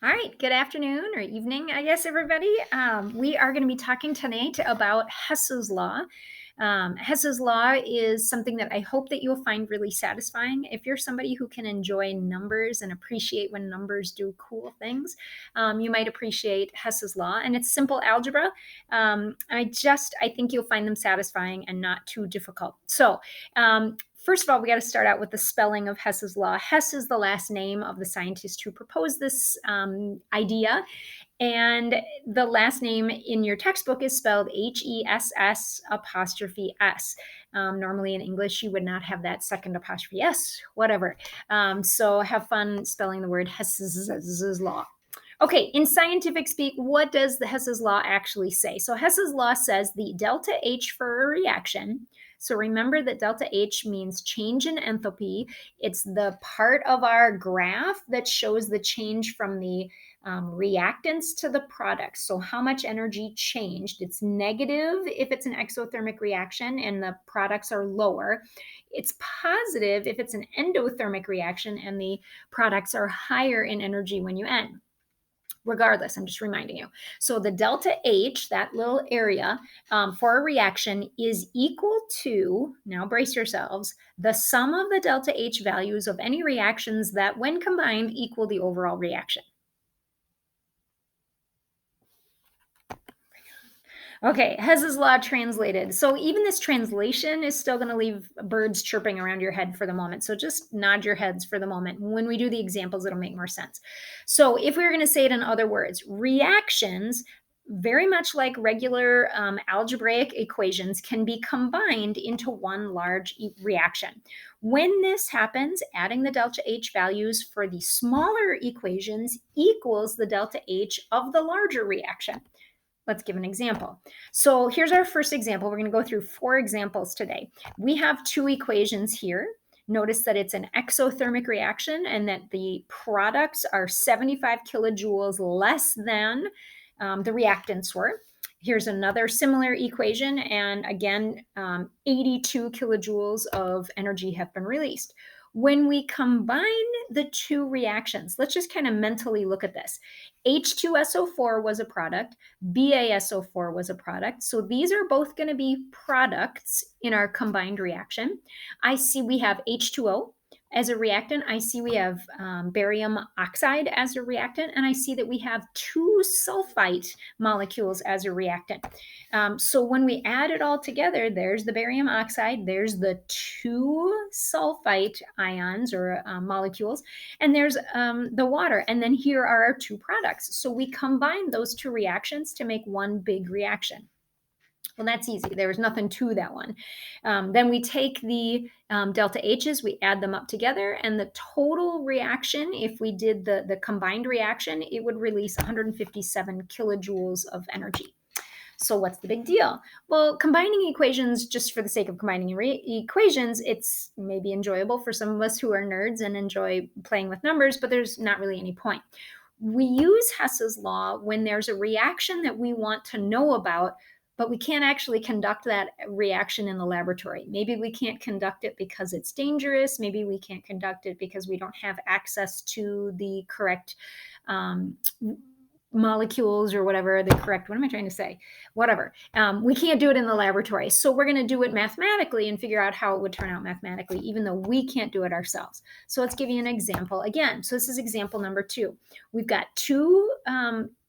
All right, good afternoon or evening, I guess, everybody. We are going to be talking tonight about Hess's Law. Hess's Law is something that I hope that you'll find really satisfying. If you're somebody who can enjoy numbers and appreciate when numbers do cool things, you might appreciate Hess's Law. And it's simple algebra. I think you'll find them satisfying and not too difficult. First of all, we got to start out with the spelling of Hess's Law. Hess is the last name of the scientist who proposed this idea. And the last name in your textbook is spelled Hess apostrophe S. Normally in English, you would not have that second apostrophe S, whatever. So have fun spelling the word Hess's Law. Okay, in scientific speak, what does the Hess's Law actually say? So Hess's Law says the delta H for a reaction. So remember that delta H means change in enthalpy. It's the part of our graph that shows the change from the reactants to the products. So how much energy changed? It's negative if it's an exothermic reaction and the products are lower. It's positive if it's an endothermic reaction and the products are higher in energy when you end. Regardless, I'm just reminding you. So the delta H, that little area for a reaction, is equal to, now brace yourselves, the sum of the delta H values of any reactions that, when combined, equal the overall reaction. Okay, Hess's Law translated. So even this translation is still going to leave birds chirping around your head for the moment. So just nod your heads for the moment. When we do the examples, it'll make more sense. So if we were going to say it in other words, reactions, very much like regular algebraic equations, can be combined into one large reaction. When this happens, adding the delta H values for the smaller equations equals the delta H of the larger reaction. Let's give an example. So here's our first example. We're going to go through 4 examples today. We have 2 equations here. Notice that it's an exothermic reaction and that the products are 75 kilojoules less than the reactants were. Here's another similar equation, and again, 82 kilojoules of energy have been released. When we combine the 2 reactions, let's just kind of mentally look at this. H2SO4 was a product, BaSO4 was a product. So these are both going to be products in our combined reaction. I see we have H2O as a reactant. I see we have barium oxide as a reactant, and I see that we have 2 sulfite molecules as a reactant. So when we add it all together, there's the barium oxide, there's the 2 sulfite ions or molecules, and there's the water, and then here are our 2 products. So we combine those 2 reactions to make one big reaction. Well, that's easy. There was nothing to that one. Then we take the delta H's, we add them up together, and the total reaction, if we did the combined reaction, it would release 157 kilojoules of energy. So what's the big deal? Well, combining equations just for the sake of combining equations, it's maybe enjoyable for some of us who are nerds and enjoy playing with numbers, but there's not really any point. We use Hess's Law when there's a reaction that we want to know about, but we can't actually conduct that reaction in the laboratory. Maybe we can't conduct it because it's dangerous. Maybe we can't conduct it because we don't have access to the correct molecules or whatever, the correct, what am I trying to say? Whatever. We can't do it in the laboratory. So we're going to do it mathematically and figure out how it would turn out mathematically, even though we can't do it ourselves. So let's give you an example again. So this is example number 2. We've got 2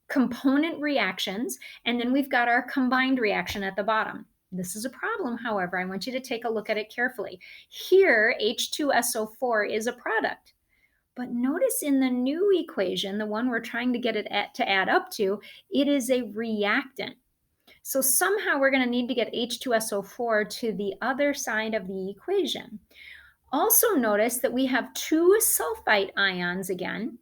component reactions, and then we've got our combined reaction at the bottom. This is a problem, however. I want you to take a look at it carefully. Here, H2SO4 is a product. But notice in the new equation, the one we're trying to get it to add up to, it is a reactant. So somehow we're going to need to get H2SO4 to the other side of the equation. Also notice that we have 2 sulfite ions again,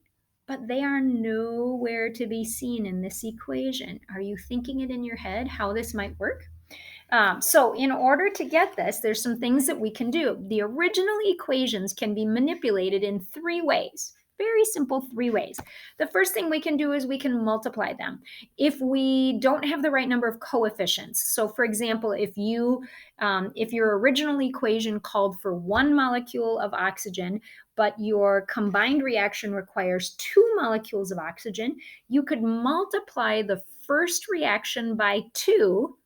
but they are nowhere to be seen in this equation. Are you thinking it in your head how this might work? So in order to get this, there's some things that we can do. The original equations can be manipulated in 3 ways. very simple 3 ways. The first thing we can do is we can multiply them. If we don't have the right number of coefficients, so for example, if your original equation called for 1 molecule of oxygen, but your combined reaction requires 2 molecules of oxygen, you could multiply the first reaction by 2,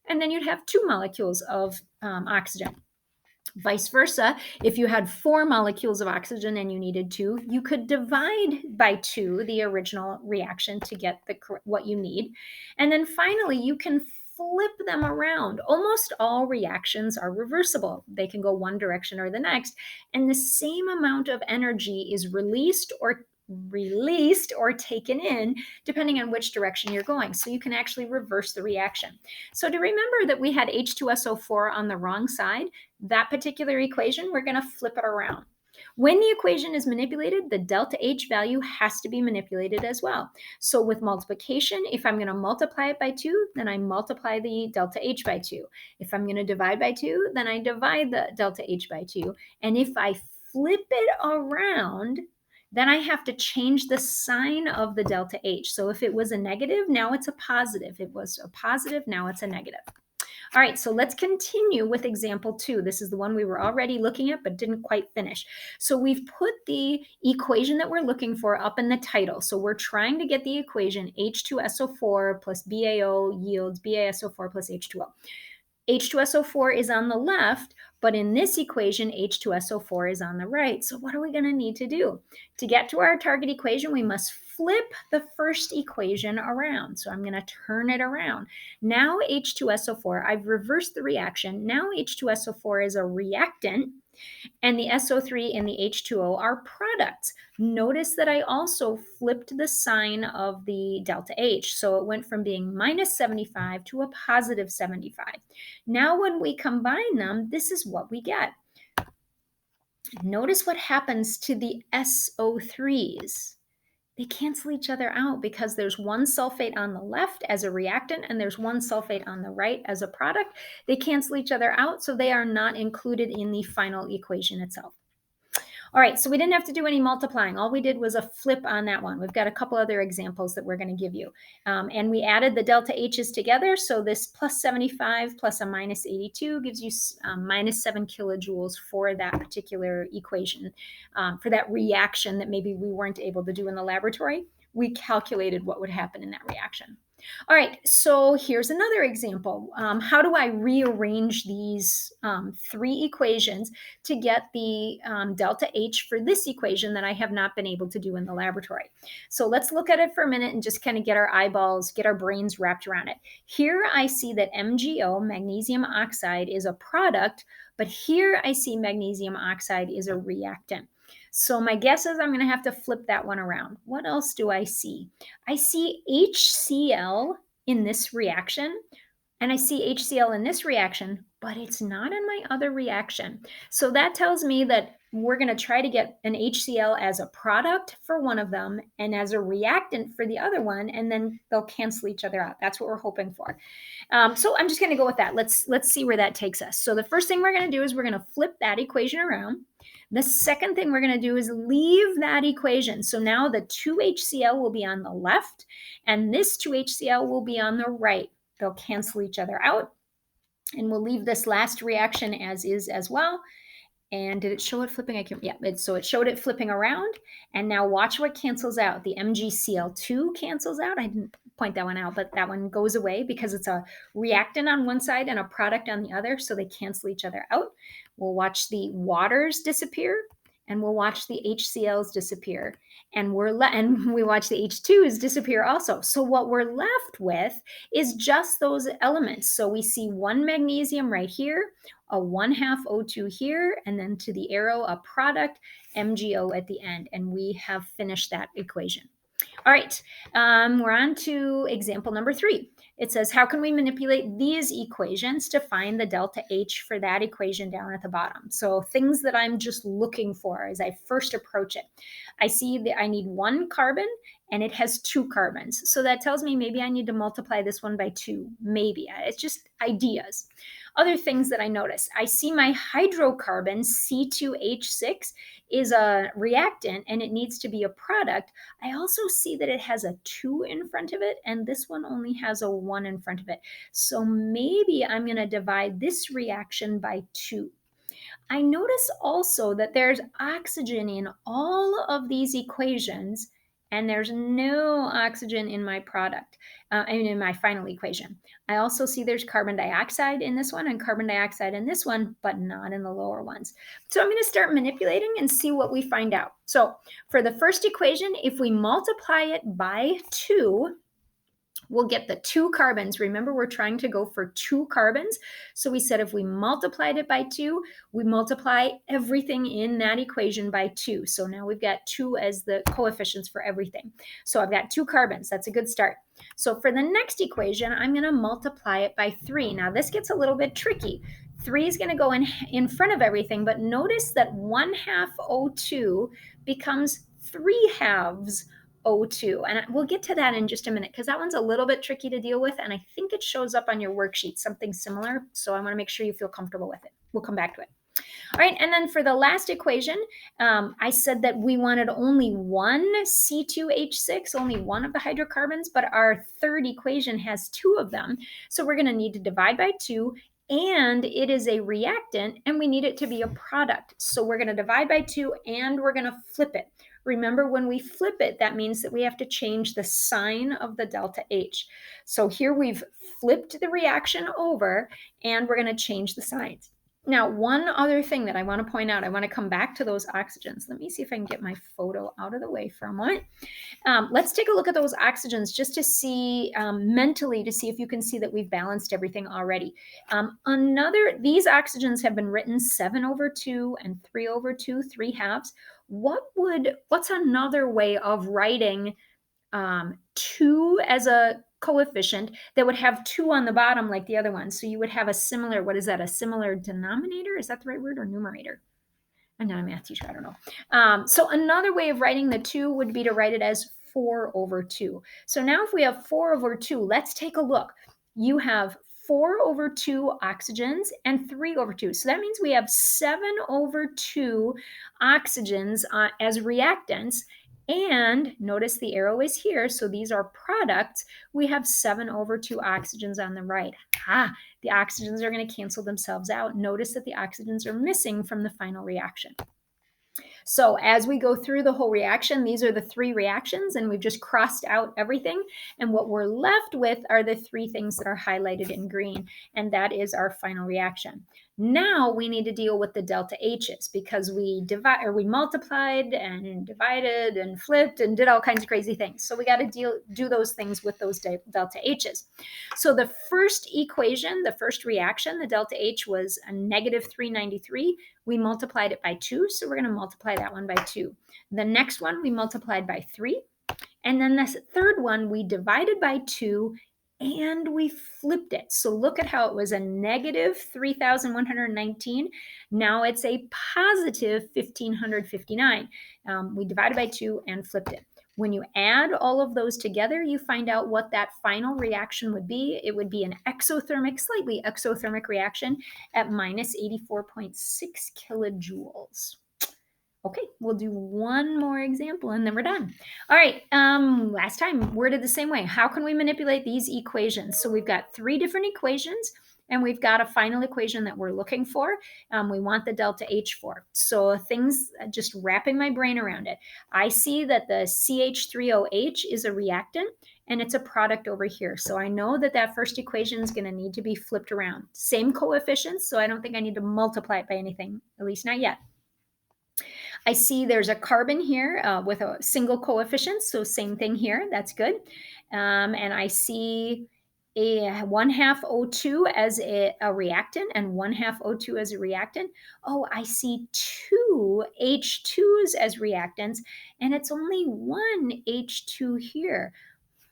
and then you'd have 2 molecules of oxygen. Vice versa, if you had 4 molecules of oxygen and you needed 2, you could divide by 2 the original reaction to get what you need. And then finally, you can flip them around. Almost all reactions are reversible. They can go one direction or the next, and the same amount of energy is released or taken in depending on which direction you're going. So you can actually reverse the reaction. So to remember that we had H2SO4 on the wrong side, that particular equation, we're going to flip it around. When the equation is manipulated, the delta H value has to be manipulated as well. So with multiplication, if I'm going to multiply it by 2, then I multiply the delta H by 2. If I'm going to divide by 2, then I divide the delta H by 2. And if I flip it around, then I have to change the sign of the delta H. So if it was a negative, now it's a positive. It was a positive, now it's a negative. All right, so let's continue with example 2. This is the one we were already looking at but didn't quite finish. So we've put the equation that we're looking for up in the title. So we're trying to get the equation H2SO4 plus BaO yields BaSO4 plus H2O. H2SO4 is on the left, but in this equation, H2SO4 is on the right. So what are we going to need to do? To get to our target equation, we must flip the first equation around. So I'm going to turn it around. Now H2SO4, I've reversed the reaction. Now H2SO4 is a reactant, and the SO3 and the H2O are products. Notice that I also flipped the sign of the delta H. So it went from being minus 75 to a positive 75. Now when we combine them, this is what we get. Notice what happens to the SO3s. They cancel each other out because there's one sulfate on the left as a reactant and there's one sulfate on the right as a product. They cancel each other out, so they are not included in the final equation itself. All right, so we didn't have to do any multiplying. All we did was a flip on that one. We've got a couple other examples that we're going to give you. And we added the delta H's together. So this plus 75 plus a minus 82 gives you minus 7 kilojoules for that particular equation, for that reaction that maybe we weren't able to do in the laboratory. We calculated what would happen in that reaction. All right, so here's another example. How do I rearrange these 3 equations to get the delta H for this equation that I have not been able to do in the laboratory? So let's look at it for a minute and just kind of get our eyeballs, get our brains wrapped around it. Here I see that MgO, magnesium oxide, is a product, but here I see magnesium oxide is a reactant. So my guess is I'm going to have to flip that one around. What else do I see? I see HCl in this reaction, and I see HCl in this reaction, but it's not in my other reaction. So that tells me that we're going to try to get an HCl as a product for one of them and as a reactant for the other one, and then they'll cancel each other out. That's what we're hoping for. So I'm just going to go with that. Let's see where that takes us. So the first thing we're going to do is we're going to flip that equation around. The second thing we're going to do is leave that equation. So now the 2HCl will be on the left, and this 2HCl will be on the right. They'll cancel each other out. And we'll leave this last reaction as is as well. And did it show it flipping? So it showed it flipping around. And now watch what cancels out. The MgCl2 cancels out. I didn't point that one out, but that one goes away because it's a reactant on one side and a product on the other. So they cancel each other out. We'll watch the waters disappear, and we'll watch the HCl's disappear. And we watch the H2's disappear also. So what we're left with is just those elements. So we see one magnesium right here, a 1/2 O2 here, and then to the arrow, a product, MgO at the end. And we have finished that equation. All right, we're on to example number 3. It says, how can we manipulate these equations to find the delta H for that equation down at the bottom? So things that I'm just looking for as I first approach it. I see that I need 1 carbon and it has 2 carbons. So that tells me maybe I need to multiply this one by 2. Maybe. ideas. Other things that I notice, I see my hydrocarbon C2H6 is a reactant and it needs to be a product. I also see that it has a 2 in front of it, and this one only has a 1 in front of it. So maybe I'm going to divide this reaction by 2. I notice also that there's oxygen in all of these equations, and there's no oxygen in my product, and in my final equation. I also see there's carbon dioxide in this one and carbon dioxide in this one, but not in the lower ones. So I'm going to start manipulating and see what we find out. So for the first equation, if we multiply it by 2, we'll get the 2 carbons. Remember, we're trying to go for 2 carbons. So we said if we multiplied it by 2, we multiply everything in that equation by 2. So now we've got 2 as the coefficients for everything. So I've got 2 carbons. That's a good start. So for the next equation, I'm going to multiply it by 3. Now this gets a little bit tricky. 3 is going to go in front of everything, but notice that 1/2 O2 becomes 3/2 O2. And we'll get to that in just a minute because that one's a little bit tricky to deal with. And I think it shows up on your worksheet, something similar. So I want to make sure you feel comfortable with it. We'll come back to it. All right, and then for the last equation, I said that we wanted only one C2H6, only one of the hydrocarbons, but our third equation has 2 of them. So we're going to need to divide by 2, and it is a reactant, and we need it to be a product. So we're going to divide by 2, and we're going to flip it. Remember, when we flip it, that means that we have to change the sign of the delta H. So here we've flipped the reaction over, and we're going to change the signs. Now, one other thing that I want to point out, I want to come back to those oxygens. Let me see if I can get my photo out of the way for a moment. Let's take a look at those oxygens just to see mentally, to see if you can see that we've balanced everything already. These oxygens have been written 7/2 and 3/2, 3/2. What's another way of writing 2 as a coefficient that would have 2 on the bottom like the other one? So you would have a similar, what is that, a similar denominator? Is that the right word, or numerator? I'm not a math teacher, I don't know. So another way of writing the 2 would be to write it as 4/2. So now if we have 4/2, let's take a look. You have 4/2 oxygens and 3/2. So that means we have 7/2 oxygens as reactants. And notice the arrow is here, so these are products. We have 7/2 oxygens on the right. The oxygens are going to cancel themselves out. Notice that the oxygens are missing from the final reaction. So as we go through the whole reaction, these are the 3 reactions, and we've just crossed out everything. And what we're left with are the 3 things that are highlighted in green, and that is our final reaction. Now we need to deal with the delta H's because we multiplied and divided and flipped and did all kinds of crazy things. So we got to do those things with those delta H's. So the first equation, the first reaction, the delta H was a -393. We multiplied it by 2, so we're going to multiply that one by 2. The next one we multiplied by 3. And then this third one we divided by 2 and we flipped it. So look at how it was a -3,119. Now it's a positive 1,559. We divided by 2 and flipped it. When you add all of those together, you find out what that final reaction would be. It would be an slightly exothermic reaction at -84.6 kilojoules. Okay, we'll do one more example and then we're done. All right, last time, worded the same way. How can we manipulate these equations? So we've got 3 different equations, and we've got a final equation that we're looking for. We want the delta H for. So things, just wrapping my brain around it. I see that the CH3OH is a reactant, and it's a product over here. So I know that that first equation is going to need to be flipped around. Same coefficients, so I don't think I need to multiply it by anything, at least not yet. I see there's a carbon here with a single coefficient, so same thing here. That's good. And I see a 1/2 O2 as a reactant and 1/2 O2 as a reactant. Oh, I see 2 H2s as reactants, and it's only 1 H2 here.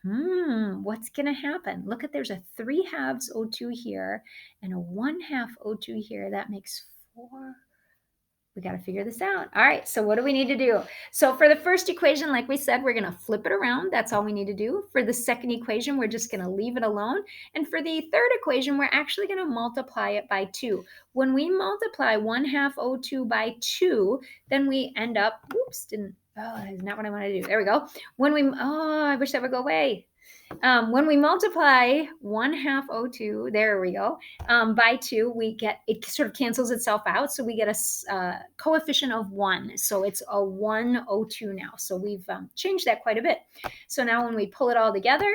What's going to happen? Look at, there's a 3/2 O2 here and a 1/2 O2 here. That makes 4. We got to figure this out. All right, so what do we need to do? So for the first equation, like we said, we're going to flip it around. That's all we need to do. For the second equation, we're just going to leave it alone. And for the third equation, we're actually going to multiply it by 2. When we multiply 1/2 O2 by 2, then we end up, oops, that's not what I want to do. There we go. I wish that would go away. When we multiply 1/2 O2, there we go, by 2, it sort of cancels itself out. So we get a coefficient of 1. So it's a 1 O2 now. So we've changed that quite a bit. So now when we pull it all together,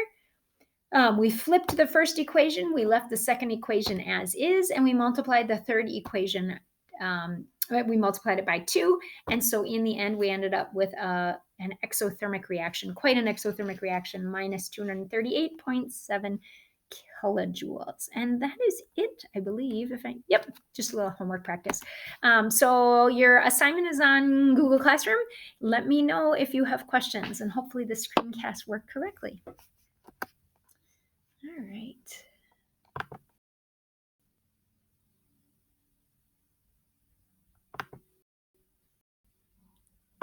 we flipped the first equation, we left the second equation as is, and we multiplied the third equation. We multiplied it by 2. And so in the end, we ended up with an exothermic reaction, quite an exothermic reaction, minus 238.7 kilojoules. And that is it, I believe. Just a little homework practice. So your assignment is on Google Classroom. Let me know if you have questions, and hopefully the screencast worked correctly. All right.